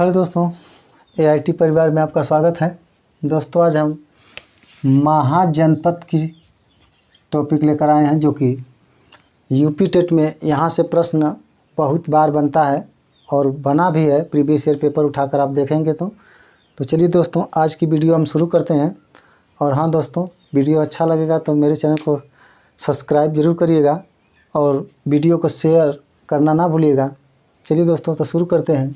Hello दोस्तों, AIT परिवार में आपका स्वागत है। दोस्तों, आज हम महाजनपद की टॉपिक लेकर आए हैं, जो कि यूपी टेट में यहाँ से प्रश्न बहुत बार बनता है और बना भी है। प्रीवियस ईयर पेपर उठाकर आप देखेंगे तो चलिए दोस्तों, आज की वीडियो हम शुरू करते हैं। और हाँ दोस्तों, वीडियो अच्छा लगेगा तो मेरे चैनल को सब्सक्राइब ज़रूर करिएगा और वीडियो को शेयर करना ना भूलिएगा। चलिए दोस्तों, तो शुरू करते हैं।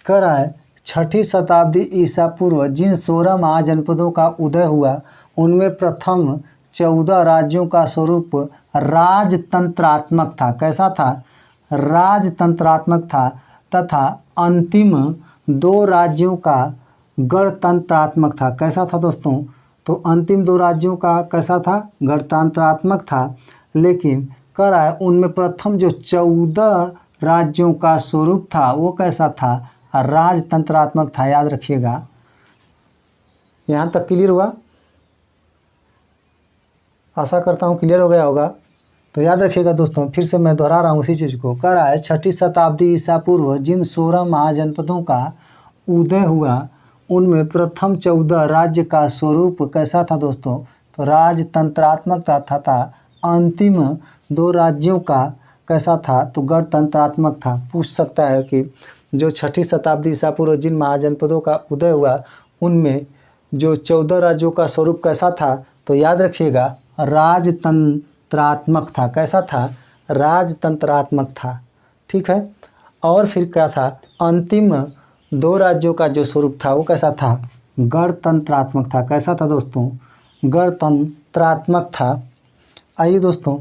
कह रहा है, 6ठी शताब्दी ईसा पूर्व जिन 16 महाजनपदों का उदय हुआ, उनमें प्रथम 14 राज्यों का स्वरूप राजतंत्रात्मक था। कैसा था? राजतंत्रात्मक था। तथा अंतिम 2 राज्यों का गणतंत्रात्मक था। कैसा था दोस्तों? तो अंतिम 2 राज्यों का कैसा था? गणतंत्रात्मक था। लेकिन कह रहा है, उनमें प्रथम जो 14 राज्यों का स्वरूप था वो कैसा था? राजतंत्रात्मक था। याद रखिएगा। यहाँ तक क्लियर हुआ? आशा करता हूँ क्लियर हो गया होगा। तो याद रखिएगा दोस्तों, फिर से मैं दोहरा रहा हूँ उसी चीज़ को। कह रहा है, 6ठी शताब्दी ईसा पूर्व जिन 16 महाजनपदों का उदय हुआ, उनमें प्रथम 14 राज्य का स्वरूप कैसा था दोस्तों? तो राजतंत्रात्मक था। अंतिम 2 राज्यों का कैसा था? तो गणतंत्रात्मक था। पूछ सकता है कि जो 6ठी शताब्दी ईसा पूर्व जिन महाजनपदों का उदय हुआ, उनमें जो 14 राज्यों का स्वरूप कैसा था? तो याद रखिएगा, राजतंत्रात्मक था। कैसा था? राजतंत्रात्मक था। ठीक है। और फिर क्या था? अंतिम 2 राज्यों का जो स्वरूप था वो कैसा था? गणतंत्रात्मक था। कैसा था दोस्तों? गणतंत्रात्मक था। आइए दोस्तों,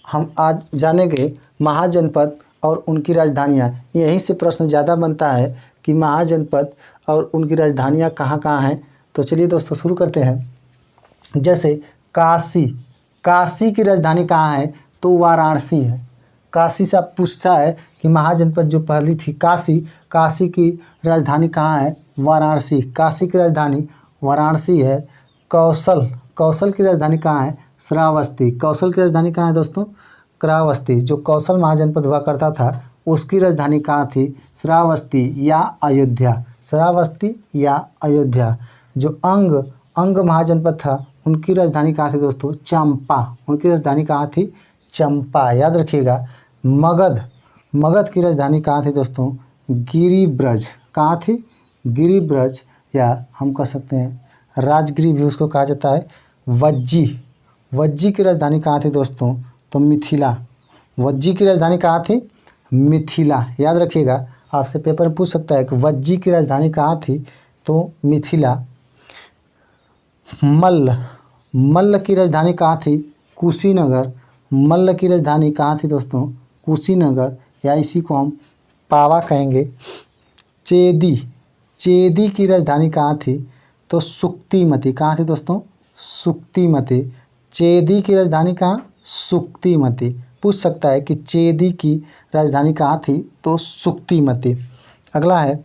हम आज जानेंगे महाजनपद और उनकी राजधानियाँ। यहीं से प्रश्न ज़्यादा बनता है कि महाजनपद और उनकी राजधानियाँ कहाँ कहाँ हैं। तो चलिए दोस्तों, शुरू करते हैं। जैसे काशी की राजधानी कहाँ है? तो वाराणसी है। काशी से आप पूछता है कि महाजनपद जो पहली थी काशी की राजधानी कहाँ है? वाराणसी। काशी की राजधानी वाराणसी है। कौशल की राजधानी कहाँ है? श्रावस्ती। कौशल की राजधानी कहाँ है दोस्तों? श्रावस्ती। जो कौशल महाजनपद हुआ करता था उसकी राजधानी कहाँ थी? श्रावस्ती या अयोध्या। श्रावस्ती या अयोध्या। जो अंग महाजनपद था उनकी राजधानी कहाँ थी दोस्तों? चंपा। उनकी राजधानी कहाँ थी? चंपा। याद रखिएगा। मगध की राजधानी कहाँ थी दोस्तों? गिरिब्रज। कहाँ थी? गिरिब्रज, या हम कह सकते हैं राजगिरी भी उसको कहा जाता है। वज्जी की राजधानी कहाँ थी दोस्तों? तो मिथिला। वज्जी की राजधानी कहाँ थी? मिथिला। याद रखिएगा, आपसे पेपर में पूछ सकता है कि वज्जी की राजधानी कहाँ थी? तो मिथिला। मल्ल की राजधानी कहाँ थी? कुशीनगर। मल्ल की राजधानी कहाँ थी दोस्तों? कुशीनगर, या इसी को हम पावा कहेंगे। चेदी की राजधानी कहाँ थी? तो सुक्तिमती। कहाँ थी दोस्तों? सुक्तिमती। चेदी की राजधानी कहाँ? सुक्तिमती। पूछ सकता है कि चेदी की राजधानी कहाँ थी? तो सुक्तिमती। अगला है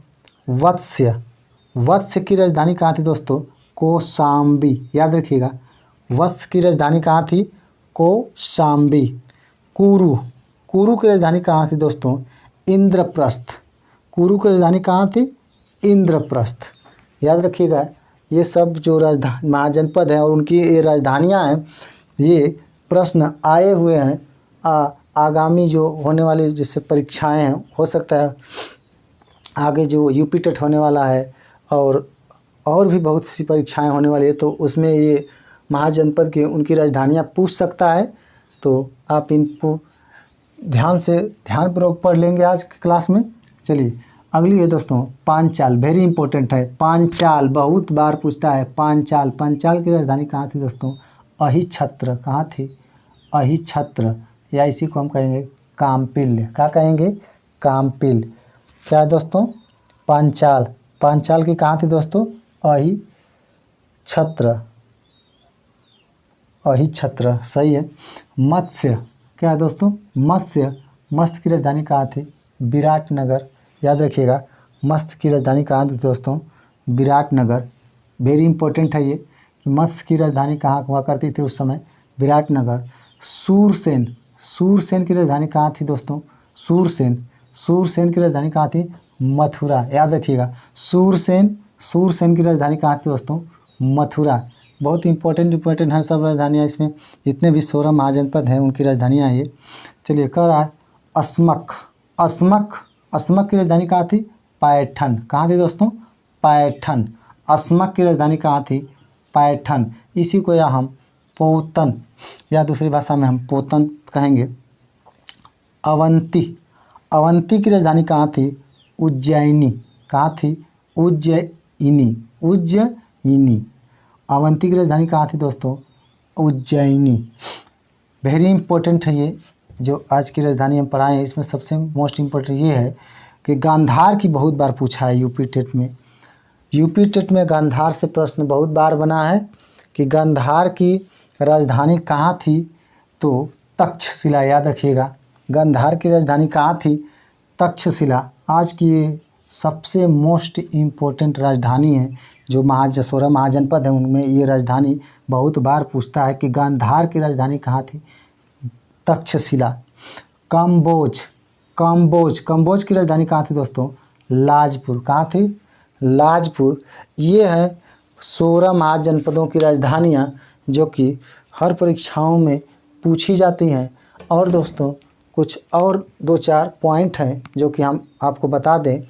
वत्स की राजधानी कहाँ थी दोस्तों? कौशाम्बी। याद रखिएगा, वत्स की राजधानी कहाँ थी? कौशाम्बी। कुरु की राजधानी कहाँ थी दोस्तों? इंद्रप्रस्थ। कुरु की राजधानी कहाँ थी? इंद्रप्रस्थ। याद रखिएगा, ये सब जो महाजनपद हैं और उनकी ये राजधानियाँ हैं, ये प्रश्न आए हुए हैं। आगामी जो होने वाली जैसे परीक्षाएं हैं, हो सकता है आगे जो यूपी टेट होने वाला है और भी बहुत सी परीक्षाएं होने वाली है, तो उसमें ये महाजनपद की उनकी राजधानियां पूछ सकता है। तो आप इनको ध्यानपूर्वक पढ़ लेंगे आज की क्लास में। चलिए अगली है दोस्तों, पांचाल। वेरी इंपॉर्टेंट है पांचाल, बहुत बार पूछता है पांचाल की राजधानी कहाँ थी दोस्तों? अहिछत्र। कहाँ थी? अहिछत्र, या इसी को हम कहेंगे काम्पिल्य। क्या कहेंगे? काम्पिल। क्या है दोस्तों? पांचाल की कहाँ थी दोस्तों? अहिछत्र। सही है। मत्स्य। क्या है दोस्तों? मत्स्य की राजधानी कहाँ थी? विराटनगर। याद रखिएगा, मत्स्य की राजधानी कहाँ थी दोस्तों? विराटनगर। वेरी इंपॉर्टेंट है ये कि मत्स्य की राजधानी कहाँ हुआ करती थी उस समय? विराटनगर। सूरसेन की राजधानी कहाँ थी दोस्तों? सूरसेन की राजधानी कहाँ थी? मथुरा। याद रखिएगा, सूरसेन की राजधानी कहाँ थी दोस्तों? मथुरा। बहुत इंपॉर्टेंट हैं सब राजधानियाँ इसमें, जितने भी 16 महाजनपद हैं उनकी राजधानियाँ ये। चलिए, कह रहा है अस्मक की राजधानी कहाँ थी? पैठन। कहाँ थी दोस्तों? पैठन। अस्मक की राजधानी कहाँ थी? पैठन। इसी को या हम पोतन या दूसरी भाषा में हम पोतन कहेंगे। अवंती की राजधानी कहाँ थी? उज्जैनी। कहाँ थी? उज्जैनी। अवंती की राजधानी कहाँ थी दोस्तों? उज्जैनी। वेरी इंपॉर्टेंट है ये जो आज की राजधानी हम पढ़ाए हैं। इसमें सबसे मोस्ट इम्पोर्टेंट ये है कि गांधार की बहुत बार पूछा है यूपी टेट में गांधार से प्रश्न बहुत बार बना है कि गांधार की राजधानी कहाँ थी? तो तक्षशिला। याद रखिएगा, गांधार की राजधानी कहाँ थी? तक्षशिला। आज की सबसे मोस्ट इम्पोर्टेंट राजधानी है जो 16 महाजनपद है उनमें ये राजधानी बहुत बार पूछता है कि गांधार की राजधानी कहाँ थी? तक्षशिला। कंबोज की राजधानी कहाँ थी दोस्तों? लाजपुर। कहाँ थी? लाजपुर। ये है 16 महाजनपदों की राजधानियाँ जो कि हर परीक्षाओं में पूछी जाती हैं। और दोस्तों कुछ और 2-4 पॉइंट हैं जो कि हम आपको बता दें।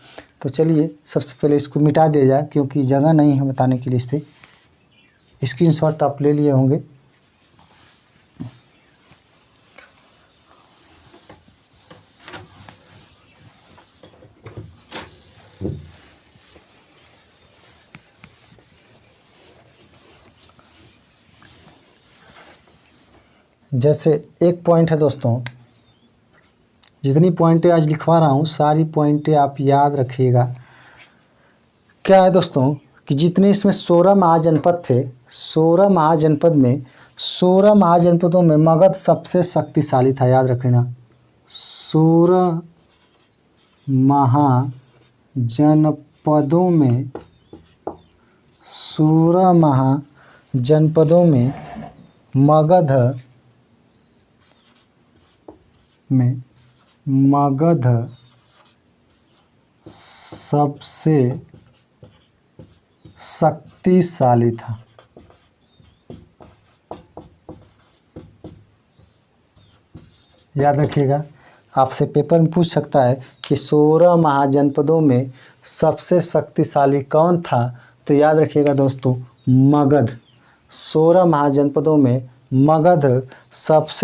तो चलिए सबसे पहले इसको मिटा दिया जाए क्योंकि जगह नहीं है बताने के लिए। इस पर स्क्रीनशॉट आप ले लिए होंगे। जैसे एक पॉइंट है दोस्तों, जितनी पॉइंटें आज लिखवा रहा हूँ सारी पॉइंटें आप याद रखिएगा। क्या है दोस्तों कि जितने इसमें 16 महाजनपद थे, 16 महाजनपदों में मगध सबसे शक्तिशाली था। याद रखना, 16 महाजनपदों में मगध सबसे शक्तिशाली था। याद रखिएगा, आपसे पेपर में पूछ सकता है कि 16 महाजनपदों में सबसे शक्तिशाली कौन था? तो याद रखिएगा दोस्तों, मगध। 16 महाजनपदों में मगध सबसे